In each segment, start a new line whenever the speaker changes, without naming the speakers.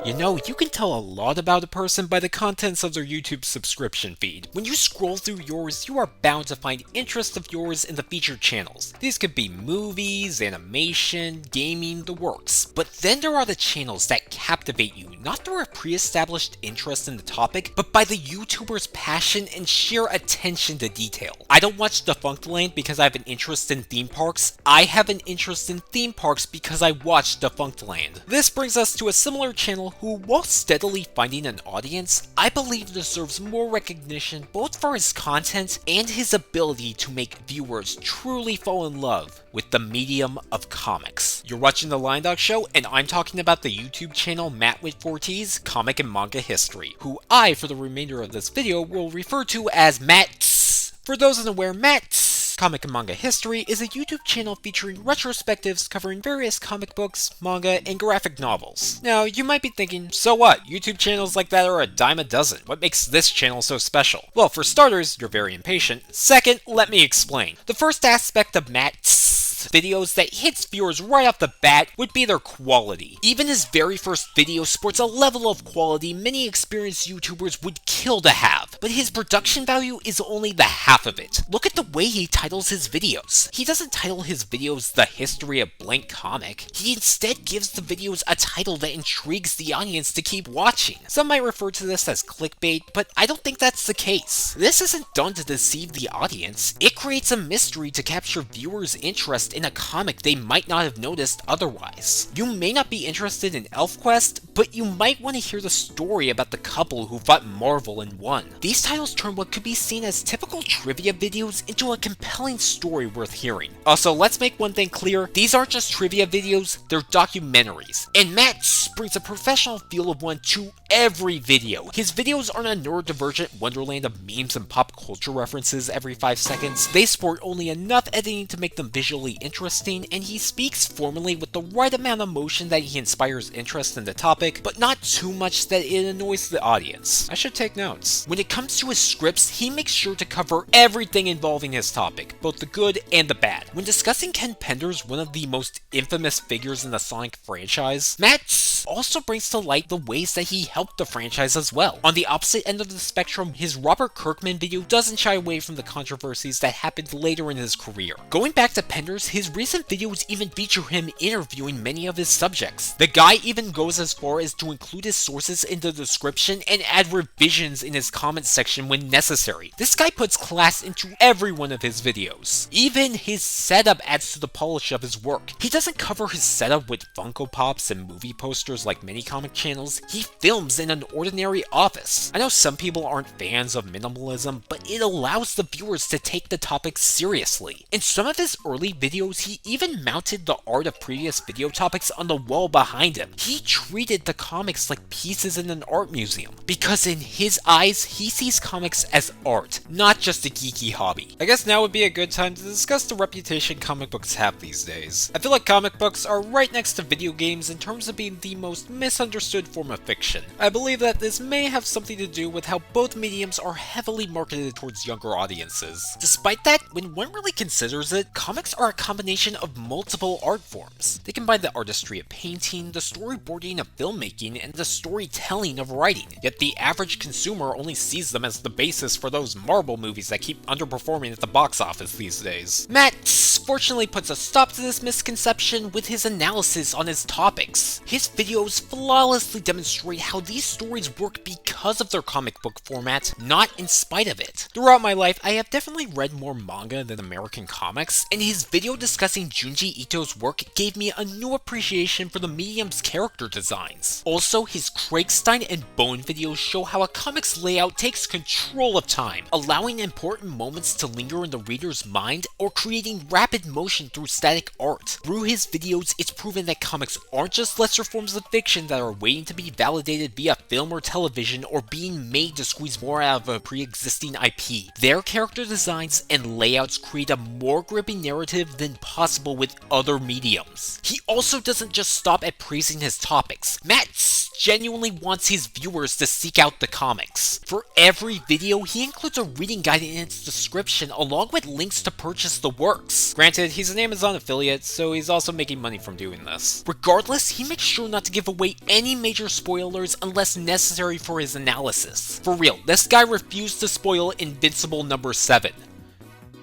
You know, you can tell a lot about a person by the contents of their YouTube subscription feed. When you scroll through yours, you are bound to find interests of yours in the featured channels. These could be movies, animation, gaming, the works. But then there are the channels that captivate you, not through a pre-established interest in the topic, but by the YouTuber's passion and sheer attention to detail. I don't watch Defunctland because I have an interest in theme parks. I have an interest in theme parks because I watch Defunctland. This brings us to a similar channel who, while steadily finding an audience, I believe deserves more recognition both for his content and his ability to make viewers truly fall in love with the medium of comics. You're watching the LionDog Show, and I'm talking about the YouTube channel Matttt Comic and Manga History, who I, for the remainder of this video, will refer to as Matttt. For those unaware, Matttt Comic and Manga History is a YouTube channel featuring retrospectives covering various comic books, manga, and graphic novels. Now, you might be thinking, so what? YouTube channels like that are a dime a dozen. What makes this channel so special? Well, for starters, you're very impatient. Second, let me explain. The first aspect of Matt's videos that hits viewers right off the bat would be their quality. Even his very first video sports a level of quality many experienced YouTubers would kill to have, but his production value is only the half of it. Look at the way he titles his videos. He doesn't title his videos The History of Blank Comic. He instead gives the videos a title that intrigues the audience to keep watching. Some might refer to this as clickbait, but I don't think that's the case. This isn't done to deceive the audience. It creates a mystery to capture viewers' interest in a comic they might not have noticed otherwise. You may not be interested in ElfQuest, but you might want to hear the story about the couple who fought Marvel and won. These titles turn what could be seen as typical trivia videos into a compelling story worth hearing. Also, let's make one thing clear, these aren't just trivia videos, they're documentaries. And Matttt brings a professional feel of one to every video. His videos aren't a neurodivergent wonderland of memes and pop culture references every 5 seconds. They sport only enough editing to make them visually interesting, and he speaks formally with the right amount of emotion that he inspires interest in the topic, but not too much that it annoys the audience. I should take notes. When it comes to his scripts, he makes sure to cover everything involving his topic, both the good and the bad. When discussing Ken Penders, one of the most infamous figures in the Sonic franchise, Matttt also brings to light the ways that he helped the franchise as well. On the opposite end of the spectrum, his Robert Kirkman video doesn't shy away from the controversies that happened later in his career. Going back to Penders, his recent videos even feature him interviewing many of his subjects. The guy even goes as far as to include his sources in the description and add revisions in his comment section when necessary. This guy puts class into every one of his videos. Even his setup adds to the polish of his work. He doesn't cover his setup with Funko Pops and movie posters like many comic channels. He films in an ordinary office. I know some people aren't fans of minimalism, but it allows the viewers to take the topic seriously. In some of his early videos, he even mounted the art of previous video topics on the wall behind him. He treated the comics like pieces in an art museum, because in his eyes, he sees comics as art, not just a geeky hobby. I guess now would be a good time to discuss the reputation comic books have these days. I feel like comic books are right next to video games in terms of being the most misunderstood form of fiction. I believe that this may have something to do with how both mediums are heavily marketed towards younger audiences. Despite that, when one really considers it, comics are a combination of multiple art forms. They combine the artistry of painting, the storyboarding of filmmaking, and the storytelling of writing. Yet the average consumer only sees them as the basis for those Marvel movies that keep underperforming at the box office these days. Matttt fortunately puts a stop to this misconception with his analysis on his topics. His videos flawlessly demonstrate how these stories work because of their comic book format, not in spite of it. Throughout my life, I have definitely read more manga than American comics, and his video discussing Junji Ito's work gave me a new appreciation for the medium's character designs. Also, his Craigstein and Bone videos show how a comic's layout takes control of time, allowing important moments to linger in the reader's mind or creating rapid motion through static art. Through his videos, it's proven that comics aren't just lesser forms of fiction that are waiting to be validated via film or television or being made to squeeze more out of a pre-existing IP. Their character designs and layouts create a more gripping narrative than possible with other mediums. He also doesn't just stop at praising his topics. Matttt genuinely wants his viewers to seek out the comics. For every video, he includes a reading guide in its description along with links to purchase the works. Granted, he's an Amazon affiliate, so he's also making money from doing this. Regardless, he makes sure not to give away any major spoilers unless necessary for his analysis. For real, this guy refused to spoil Invincible number 7.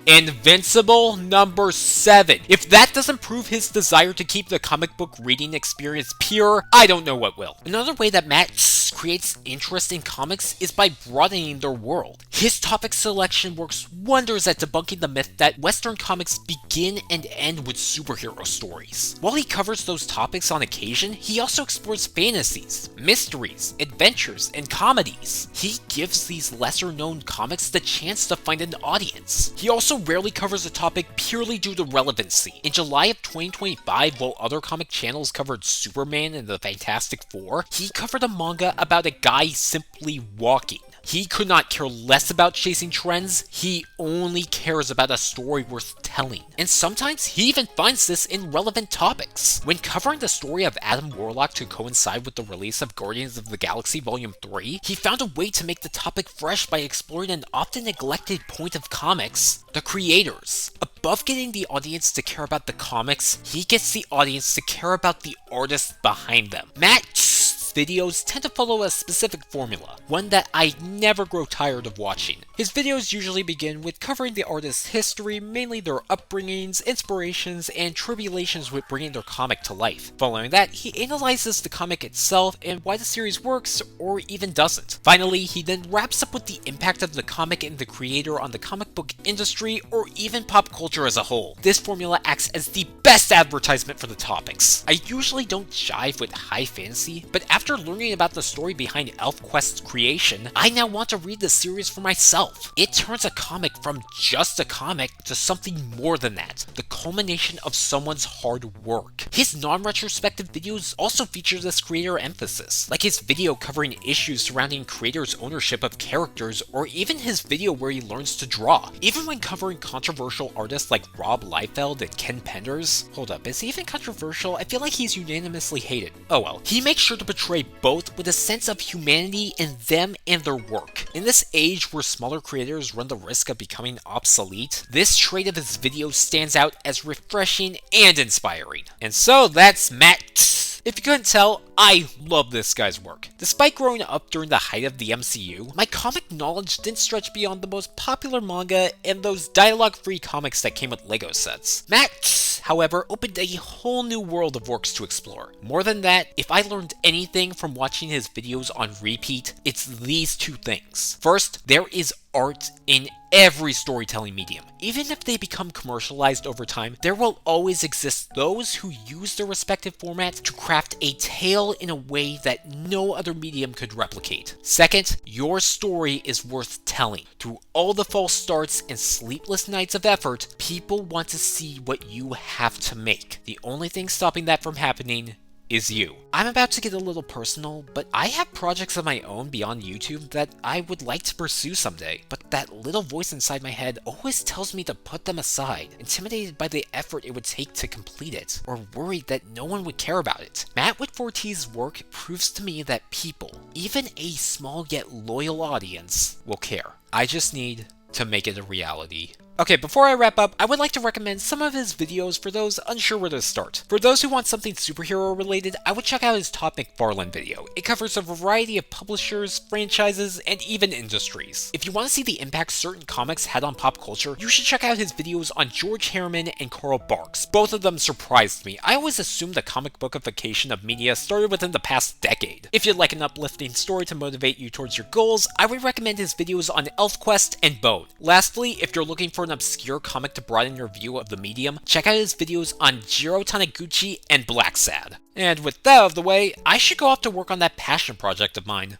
Invincible number 7. If that doesn't prove his desire to keep the comic book reading experience pure, I don't know what will. Another way that Matttt creates interest in comics is by broadening their world. His topic selection works wonders at debunking the myth that Western comics begin and end with superhero stories. While he covers those topics on occasion, he also explores fantasies, mysteries, adventures, and comedies. He gives these lesser-known comics the chance to find an audience. He also rarely covers a topic purely due to relevancy. In July of 2025, while other comic channels covered Superman and the Fantastic Four, he covered a manga about a guy simply walking. He could not care less about chasing trends, he only cares about a story worth telling. And sometimes he even finds this in relevant topics. When covering the story of Adam Warlock to coincide with the release of Guardians of the Galaxy Volume 3, he found a way to make the topic fresh by exploring an often neglected point of comics: the creators. Above getting the audience to care about the comics, he gets the audience to care about the artists behind them. Matt's videos tend to follow a specific formula, one that I never grow tired of watching. His videos usually begin with covering the artist's history, mainly their upbringings, inspirations, and tribulations with bringing their comic to life. Following that, he analyzes the comic itself and why the series works or even doesn't. Finally, he then wraps up with the impact of the comic and the creator on the comic book industry or even pop culture as a whole. This formula acts as the best advertisement for the topics. I usually don't jive with high fantasy, but after learning about the story behind ElfQuest's creation, I now want to read the series for myself. It turns a comic from just a comic to something more than that, the culmination of someone's hard work. His non-retrospective videos also feature this creator emphasis, like his video covering issues surrounding creators' ownership of characters, or even his video where he learns to draw. Even when covering controversial artists like Rob Liefeld and Ken Penders. Hold up, is he even controversial? I feel like he's unanimously hated. Oh well. He makes sure to portray both with a sense of humanity in them and their work. In this age where smaller creators run the risk of becoming obsolete, this trait of his videos stands out as refreshing and inspiring. And so that's Matttt. If you couldn't tell, I love this guy's work. Despite growing up during the height of the MCU, my comic knowledge didn't stretch beyond the most popular manga and those dialogue-free comics that came with Lego sets. Matttt, however, opened a whole new world of works to explore. More than that, if I learned anything from watching his videos on repeat, it's these two things. First, there is art in every storytelling medium. Even if they become commercialized over time, there will always exist those who use their respective formats to craft a tale in a way that no other medium could replicate. Second, your story is worth telling. Through all the false starts and sleepless nights of effort, people want to see what you have to make. The only thing stopping that from happening is you. I'm about to get a little personal, but I have projects of my own beyond YouTube that I would like to pursue someday, but that little voice inside my head always tells me to put them aside, intimidated by the effort it would take to complete it, or worried that no one would care about it. Matttt4t's work proves to me that people, even a small yet loyal audience, will care. I just need to make it a reality. Okay, before I wrap up, I would like to recommend some of his videos for those unsure where to start. For those who want something superhero related, I would check out his Todd McFarlane video. It covers a variety of publishers, franchises, and even industries. If you want to see the impact certain comics had on pop culture, you should check out his videos on George Harriman and Carl Barks. Both of them surprised me. I always assumed the comic bookification of media started within the past decade. If you'd like an uplifting story to motivate you towards your goals, I would recommend his videos on ElfQuest and Bone. Lastly, if you're looking for an obscure comic to broaden your view of the medium, check out his videos on Jiro Taniguchi and Black Sad. And with that out of the way, I should go off to work on that passion project of mine.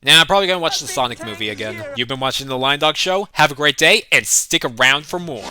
Now, I'm probably gonna watch the Sonic movie again. You've been watching the LionDog Show. Have a great day, and stick around for more.